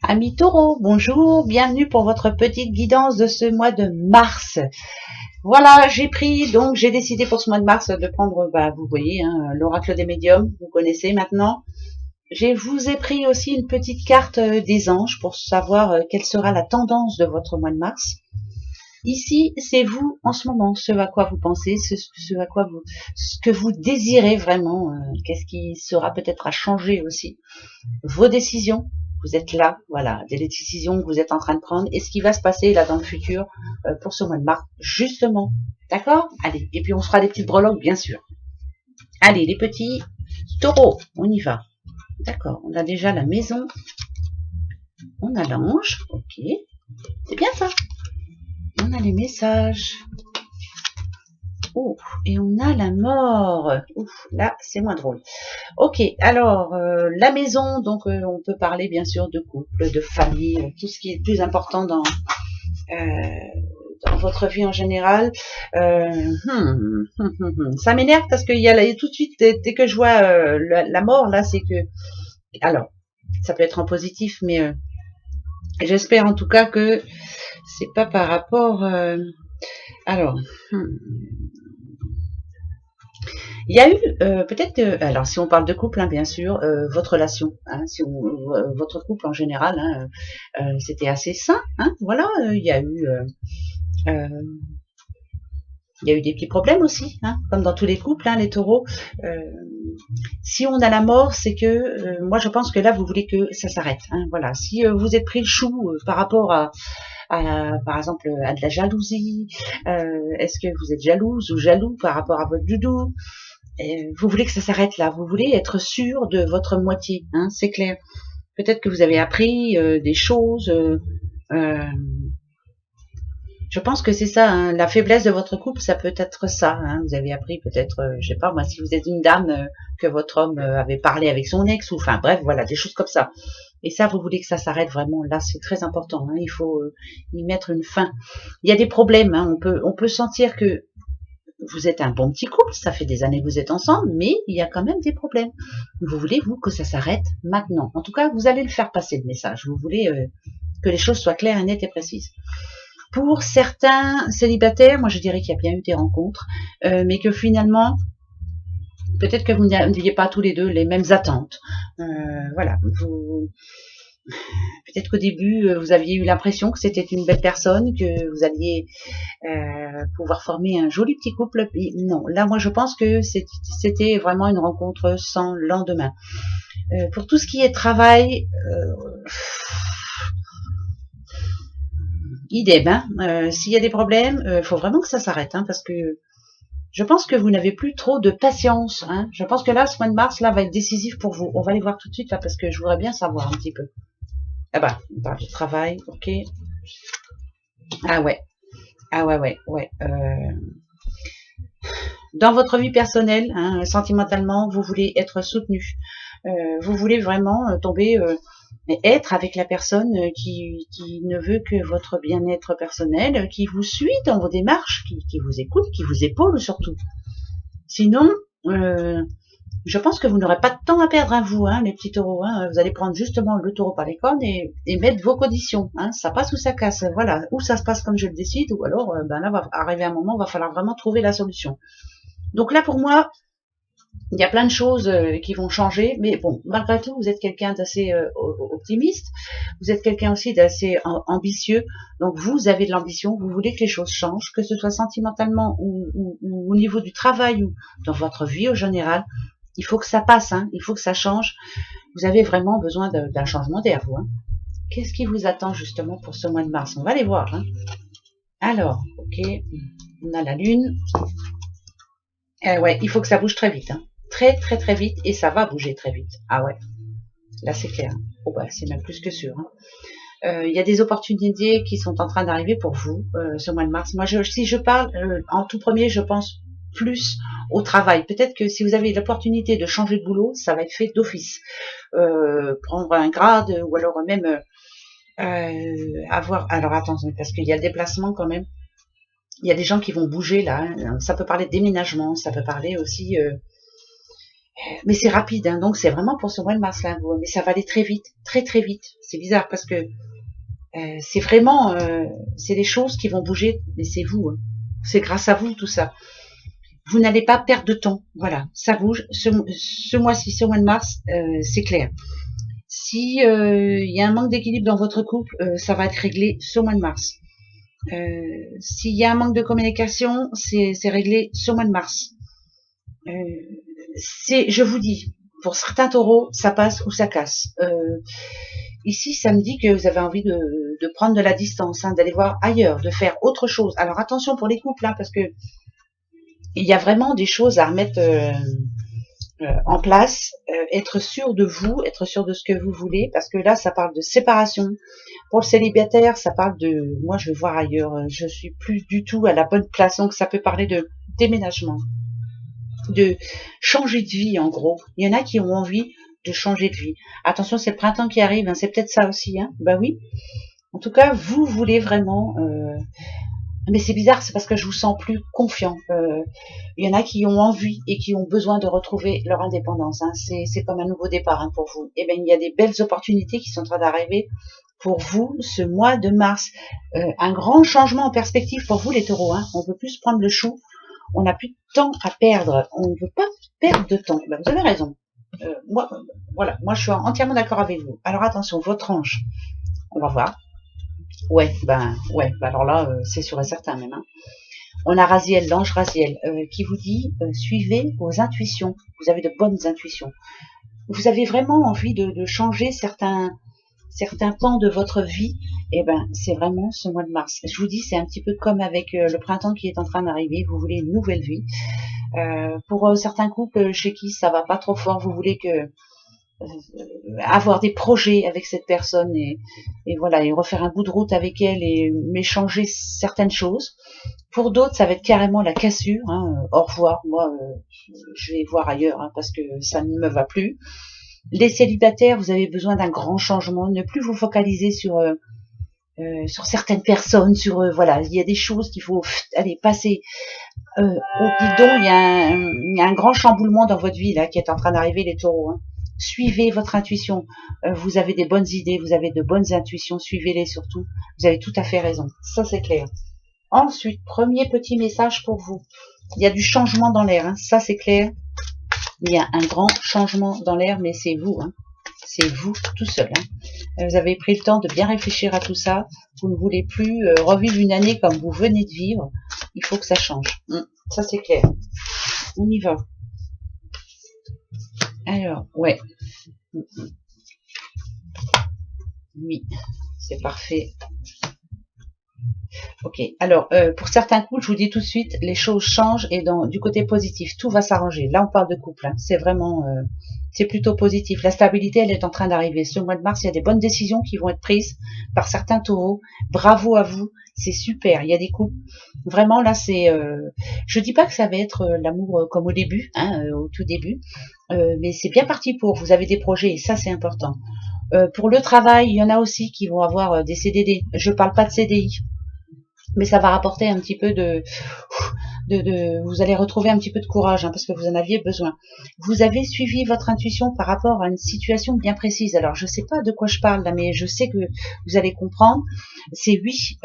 Amis taureaux, bonjour, bienvenue pour votre petite guidance de ce mois de mars. Voilà, j'ai décidé pour ce mois de mars de prendre, vous voyez, hein, l'oracle des médiums, vous connaissez maintenant. Je vous ai pris aussi une petite carte des anges pour savoir quelle sera la tendance de votre mois de mars. Ici, c'est vous en ce moment, ce à quoi vous pensez, ce que vous désirez vraiment, qu'est-ce qui sera peut-être à changer aussi. Vos décisions, vous êtes là, voilà, des décisions que vous êtes en train de prendre et ce qui va se passer là dans le futur pour ce mois de mars, justement. D'accord? Allez, et puis on fera des petites breloques, bien sûr. Allez, les petits taureaux, on y va. D'accord, on a déjà la maison, on a l'ange, ok, c'est bien ça. On a les messages. Oh, et on a la mort. Ouf, là, c'est moins drôle. Ok, alors, la maison, donc on peut parler bien sûr de couple, de famille, tout ce qui est le plus important dans votre vie en général. Ça m'énerve parce qu'il y a là, tout de suite, dès que je vois la mort, là, c'est que... Alors, ça peut être en positif, mais j'espère en tout cas que c'est pas par rapport... alors... Il y a eu peut-être, alors si on parle de couple, hein, bien sûr, votre relation, hein, votre couple en général, hein, c'était assez sain, hein, voilà. Il y a eu des petits problèmes aussi, hein, comme dans tous les couples, hein, les taureaux. Euh, si on a la mort, c'est que moi je pense que là vous voulez que ça s'arrête, hein, voilà. Si vous êtes pris le chou par rapport par exemple à de la jalousie, est-ce que vous êtes jalouse ou jaloux par rapport à votre doudou? Vous voulez que ça s'arrête là, vous voulez être sûr de votre moitié, hein, c'est clair. Peut-être que vous avez appris des choses. Je pense que c'est ça, hein, la faiblesse de votre couple, ça peut être ça. Hein, vous avez appris peut-être, je sais pas moi, si vous êtes une dame que votre homme avait parlé avec son ex, ou enfin bref, voilà, des choses comme ça. Et ça, vous voulez que ça s'arrête vraiment. Là, c'est très important. Hein, il faut y mettre une fin. Il y a des problèmes. Hein, on peut sentir que vous êtes un bon petit couple, ça fait des années que vous êtes ensemble, mais il y a quand même des problèmes. Vous voulez, vous, que ça s'arrête maintenant. En tout cas, vous allez le faire passer, le message. Vous voulez que les choses soient claires, nettes et précises. Pour certains célibataires, moi je dirais qu'il y a bien eu des rencontres, mais que finalement, peut-être que vous n'aviez pas tous les deux les mêmes attentes. Voilà, peut-être qu'au début, vous aviez eu l'impression que c'était une belle personne, que vous alliez pouvoir former un joli petit couple. Non, là, moi, je pense que c'était vraiment une rencontre sans lendemain. Pour tout ce qui est travail, idem. Hein, s'il y a des problèmes, il faut vraiment que ça s'arrête, hein, parce que je pense que vous n'avez plus trop de patience. Hein. Je pense que là, ce mois de mars, là, va être décisif pour vous. On va aller voir tout de suite, là, parce que je voudrais bien savoir un petit peu. Ah bah, on parle de travail, ok. Ah ouais. Ah ouais. Dans votre vie personnelle, hein, sentimentalement, vous voulez être soutenu. Vous voulez vraiment tomber et être avec la personne qui ne veut que votre bien-être personnel, qui vous suit dans vos démarches, qui vous écoute, qui vous épaule surtout. Sinon, je pense que vous n'aurez pas de temps à perdre, hein, vous, hein, les petits taureaux. Hein. Vous allez prendre justement le taureau par les cornes et mettre vos conditions. Hein. Ça passe ou ça casse. Voilà. Ou ça se passe comme je le décide, ou alors, là, va arriver un moment, il va falloir vraiment trouver la solution. Donc là, pour moi, il y a plein de choses qui vont changer, mais bon, malgré tout, vous êtes quelqu'un d'assez optimiste, vous êtes quelqu'un aussi d'assez ambitieux, donc vous avez de l'ambition, vous voulez que les choses changent, que ce soit sentimentalement ou au niveau du travail ou dans votre vie au général, il faut que ça passe, hein, il faut que ça change, vous avez vraiment besoin d'un changement d'air, vous. Hein. Qu'est-ce qui vous attend justement pour ce mois de mars? On va les voir. Hein. Alors, ok, on a la lune. Ouais, il faut que ça bouge très vite. Hein. Très vite, et ça va bouger très vite. Ah ouais, là c'est clair. Oh bah c'est même plus que sûr. Hein. Y a des opportunités qui sont en train d'arriver pour vous ce mois de mars. Moi, si je parle en tout premier, je pense plus au travail. Peut-être que si vous avez l'opportunité de changer de boulot, ça va être fait d'office. Prendre un grade ou alors même avoir... Alors attention, parce qu'il y a le déplacement quand même. Il y a des gens qui vont bouger là. Hein. Ça peut parler de déménagement, ça peut parler aussi Mais c'est rapide, hein, donc c'est vraiment pour ce mois de mars là. Mais ça va aller très vite, très très vite. C'est bizarre parce que c'est vraiment, c'est les choses qui vont bouger, mais c'est vous. Hein. C'est grâce à vous tout ça. Vous n'allez pas perdre de temps. Voilà, ça bouge. Ce mois-ci, ce mois de mars, c'est clair. Si y a un manque d'équilibre dans votre couple, ça va être réglé ce mois de mars. S'il y a un manque de communication, c'est réglé ce mois de mars. Je vous dis, pour certains taureaux, ça passe ou ça casse. Ici, ça me dit que vous avez envie de prendre de la distance, hein, d'aller voir ailleurs, de faire autre chose. Alors attention pour les couples, hein, parce que il y a vraiment des choses à remettre en place, être sûr de vous, être sûr de ce que vous voulez, parce que là, ça parle de séparation. Pour le célibataire, ça parle de, moi, je vais voir ailleurs, je suis plus du tout à la bonne place, donc ça peut parler de déménagement, de changer de vie, en gros. Il y en a qui ont envie de changer de vie. Attention, c'est le printemps qui arrive, hein, c'est peut-être ça aussi, hein. Bah oui. En tout cas, vous voulez vraiment. Mais c'est bizarre, c'est parce que je vous sens plus confiant. Il y en a qui ont envie et qui ont besoin de retrouver leur indépendance. Hein. C'est comme un nouveau départ, hein, pour vous. Et bien, il y a des belles opportunités qui sont en train d'arriver pour vous ce mois de mars. Un grand changement en perspective pour vous, les taureaux. Hein. On peut plus prendre le chou. On n'a plus de temps à perdre. On ne veut pas perdre de temps. Ben, vous avez raison. Voilà, moi je suis entièrement d'accord avec vous. Alors attention, votre ange, on va voir. Ouais, alors là, c'est sûr et certain même. Hein. On a Raziel, l'ange Raziel, qui vous dit suivez vos intuitions. Vous avez de bonnes intuitions. Vous avez vraiment envie de changer certains pans de votre vie. Et ben, c'est vraiment ce mois de mars. Je vous dis, c'est un petit peu comme avec le printemps qui est en train d'arriver. Vous voulez une nouvelle vie. Pour certains couples chez qui ça va pas trop fort, vous voulez que avoir des projets avec cette personne et voilà, et refaire un bout de route avec elle et méchanger certaines choses. Pour d'autres, ça va être carrément la cassure. Hein. Au revoir, moi, je vais voir ailleurs, hein, parce que ça ne me va plus. Les célibataires, vous avez besoin d'un grand changement. Ne plus vous focaliser sur certaines personnes, voilà, il y a des choses qu'il faut aller passer au guidon. Il y a un grand chamboulement dans votre vie là qui est en train d'arriver, les taureaux. Hein. Suivez votre intuition. Vous avez des bonnes idées, vous avez de bonnes intuitions, suivez-les surtout. Vous avez tout à fait raison. Ça, c'est clair. Ensuite, premier petit message pour vous. Il y a du changement dans l'air. Hein. Ça, c'est clair. Il y a un grand changement dans l'air, mais c'est vous. Hein. C'est vous tout seul. Hein. Vous avez pris le temps de bien réfléchir à tout ça. Vous ne voulez plus revivre une année comme vous venez de vivre. Il faut que ça change. Ça, c'est clair. On y va. Alors, ouais. Oui, c'est parfait. Ok, alors pour certains couples, je vous dis tout de suite, les choses changent et du côté positif, tout va s'arranger. Là, on parle de couple, hein. C'est vraiment, c'est plutôt positif. La stabilité, elle est en train d'arriver. Ce mois de mars, il y a des bonnes décisions qui vont être prises par certains taureaux. Bravo à vous, c'est super. Il y a des couples, vraiment là, c'est, je dis pas que ça va être l'amour comme au début, hein, au tout début, mais c'est bien parti pour. Vous avez des projets et ça, c'est important. Pour le travail, il y en a aussi qui vont avoir des CDD. Je parle pas de CDI. Mais ça va rapporter un petit peu vous allez retrouver un petit peu de courage, hein, parce que vous en aviez besoin. Vous avez suivi votre intuition par rapport à une situation bien précise. Alors, je sais pas de quoi je parle là, mais je sais que vous allez comprendre. C'est oui.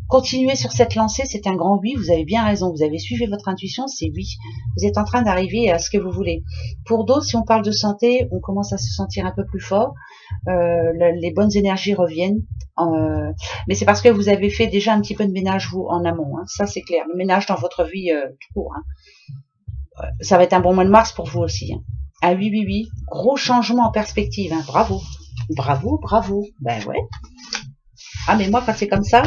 Continuez sur cette lancée, c'est un grand oui. Vous avez bien raison. Vous avez suivi votre intuition, c'est oui. Vous êtes en train d'arriver à ce que vous voulez. Pour d'autres, si on parle de santé, on commence à se sentir un peu plus fort. Les bonnes énergies reviennent. Mais c'est parce que vous avez fait déjà un petit peu de ménage, vous, en amont. Hein. Ça, c'est clair. Le ménage dans votre vie tout court. Hein. Ça va être un bon mois de mars pour vous aussi. Hein. Ah oui. Gros changement en perspective. Hein. Bravo. Ben ouais. Ah, mais moi, quand c'est comme ça,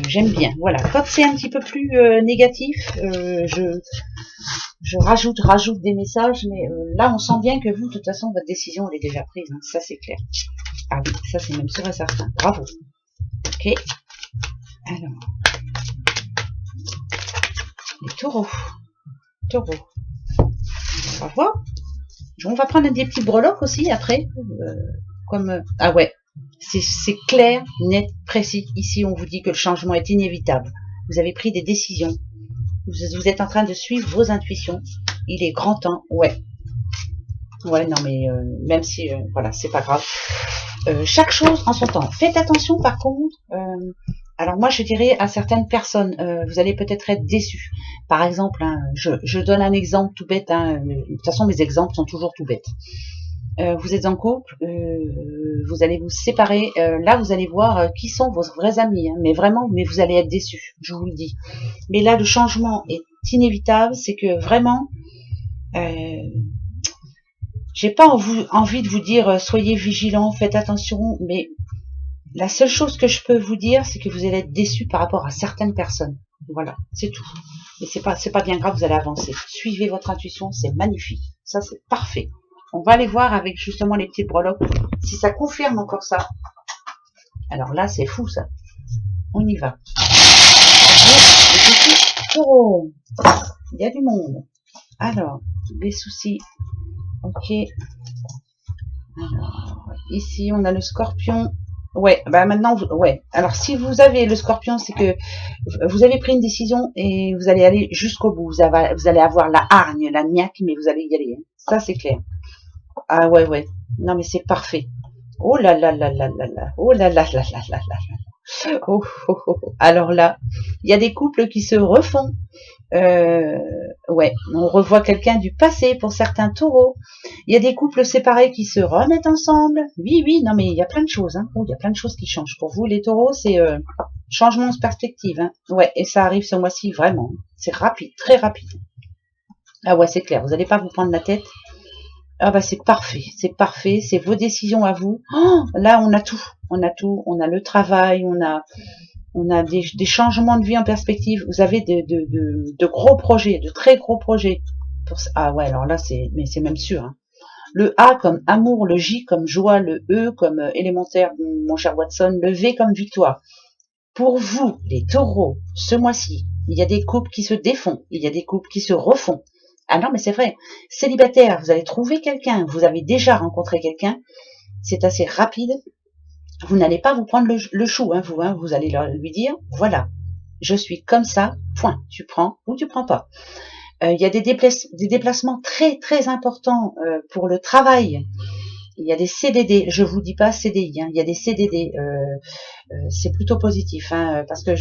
j'aime bien. Voilà. Quand c'est un petit peu plus négatif, je rajoute des messages. Mais là, on sent bien que vous, de toute façon, votre décision, elle est déjà prise. Hein. Ça, c'est clair. Ah oui, ça c'est même sûr et certain. Bravo. Ok. Alors. Les taureaux. On va voir. On va prendre des petits breloques aussi après. Ah ouais. C'est clair, net, précis. Ici, on vous dit que le changement est inévitable. Vous avez pris des décisions. Vous êtes en train de suivre vos intuitions. Il est grand temps, ouais. Ouais, non, mais même si, voilà, c'est pas grave. Chaque chose en son temps. Faites attention, par contre. Alors moi, je dirais à certaines personnes, vous allez peut-être être déçus. Par exemple, hein, je donne un exemple tout bête. Hein, de toute façon, mes exemples sont toujours tout bêtes. Vous êtes en couple, vous allez vous séparer. Là, vous allez voir qui sont vos vrais amis. Hein, mais vraiment, mais vous allez être déçus, je vous le dis. Mais là, le changement est inévitable. C'est que vraiment... j'ai pas envie de vous dire soyez vigilants, faites attention, mais la seule chose que je peux vous dire, c'est que vous allez être déçus par rapport à certaines personnes. Voilà, c'est tout. Mais c'est pas bien grave, vous allez avancer. Suivez votre intuition, c'est magnifique. Ça, c'est parfait. On va aller voir avec justement les petites breloques si ça confirme encore ça. Alors là, c'est fou ça. On y va. Oh, il y a du monde. Alors, des soucis. Ok. Alors, ici, on a le scorpion. Ouais, bah maintenant, ouais. Alors, si vous avez le scorpion, c'est que vous avez pris une décision et vous allez aller jusqu'au bout. Vous allez avoir la hargne, la niaque, mais vous allez y aller. Hein. Ça, c'est clair. Ah ouais, ouais. Non, mais c'est parfait. Oh là là là là là là. Oh là là là là là là. Oh, oh, oh. Alors là, il y a des couples qui se refont. Ouais, on revoit quelqu'un du passé pour certains taureaux. Il y a des couples séparés qui se remettent ensemble. Oui, oui, non mais il y a plein de choses. Hein. Oh, il y a plein de choses qui changent. Pour vous, les taureaux, c'est changement de perspective. Hein. Ouais, et ça arrive ce mois-ci, vraiment. C'est rapide, très rapide. Ah ouais, c'est clair, vous n'allez pas vous prendre la tête. Ah bah c'est parfait, c'est vos décisions à vous. Oh, là, on a tout. On a tout, on a le travail, on a des changements de vie en perspective. Vous avez de gros projets, de très gros projets. Ah ouais, alors là, c'est même sûr. Hein. Le A comme amour, le J comme joie, le E comme élémentaire, mon cher Watson, le V comme victoire. Pour vous, les taureaux, ce mois-ci, il y a des couples qui se défont, il y a des couples qui se refont. Ah non, mais c'est vrai. Célibataire, vous allez trouver quelqu'un, vous avez déjà rencontré quelqu'un, c'est assez rapide. Vous n'allez pas vous prendre le chou, hein, vous allez lui dire, voilà, je suis comme ça, point, tu prends ou tu prends pas. Il y a des déplacements très très importants pour le travail. Il y a des CDD, je vous dis pas CDI, hein, il y a des CDD, c'est plutôt positif, hein, parce que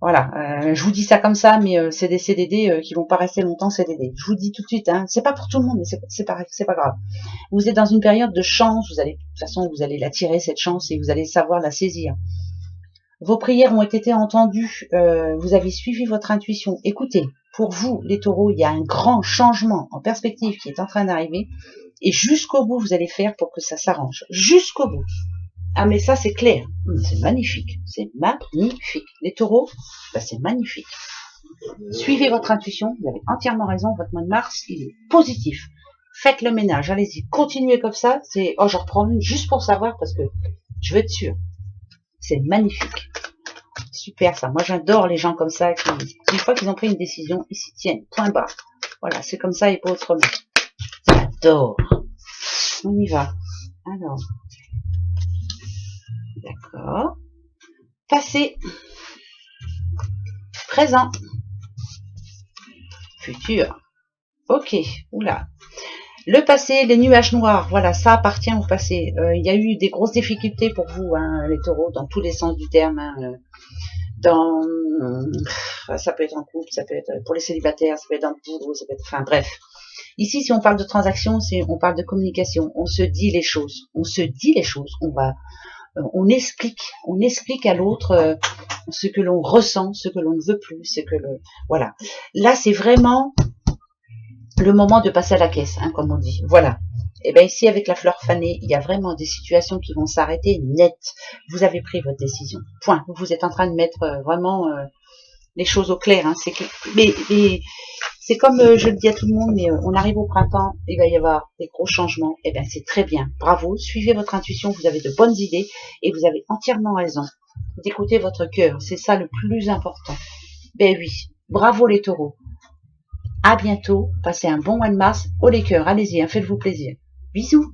voilà, je vous dis ça comme ça, mais c'est des CDD qui vont pas rester longtemps CDD. Je vous dis tout de suite, hein, c'est pas pour tout le monde, mais c'est pas grave. Vous êtes dans une période de chance, de toute façon, vous allez la tirer cette chance et vous allez savoir la saisir. Vos prières ont été entendues, vous avez suivi votre intuition. Écoutez, pour vous, les taureaux, il y a un grand changement en perspective qui est en train d'arriver et jusqu'au bout, vous allez faire pour que ça s'arrange. Jusqu'au bout. Ah mais ça c'est clair, c'est magnifique, c'est magnifique. Les taureaux, bah, c'est magnifique. Suivez votre intuition, vous avez entièrement raison, votre mois de mars, il est positif. Faites le ménage, allez-y, continuez comme ça. Je reprends une juste pour savoir parce que je veux être sûre. C'est magnifique. Super ça, moi j'adore les gens comme ça qui, une fois qu'ils ont pris une décision, ils s'y tiennent, point barre. Voilà, c'est comme ça et pas autrement. J'adore. On y va. Alors... D'accord. Passé. Présent. Futur. Ok. Oula. Le passé, les nuages noirs. Voilà, ça appartient au passé. Il y a eu des grosses difficultés pour vous, hein, les taureaux, dans tous les sens du terme. Hein, ça peut être en couple, ça peut être pour les célibataires, ça peut être dans le boulot, ça peut être... Enfin bref. Ici, si on parle de transaction, on parle de communication. On se dit les choses. On se dit les choses. On explique à l'autre ce que l'on ressent, ce que l'on ne veut plus, voilà. Là, c'est vraiment le moment de passer à la caisse, hein, comme on dit. Voilà. Et bien ici, avec la fleur fanée, il y a vraiment des situations qui vont s'arrêter net. Vous avez pris votre décision. Point. Vous êtes en train de mettre vraiment les choses au clair. Hein. Mais c'est comme je le dis à tout le monde, mais on arrive au printemps, il va y avoir des gros changements. Et bien c'est très bien. Bravo. Suivez votre intuition. Vous avez de bonnes idées et vous avez entièrement raison d'écouter votre cœur. C'est ça le plus important. Ben oui. Bravo les taureaux. À bientôt. Passez un bon mois de mars. Oh les cœurs, allez-y, hein, faites-vous plaisir. Bisous.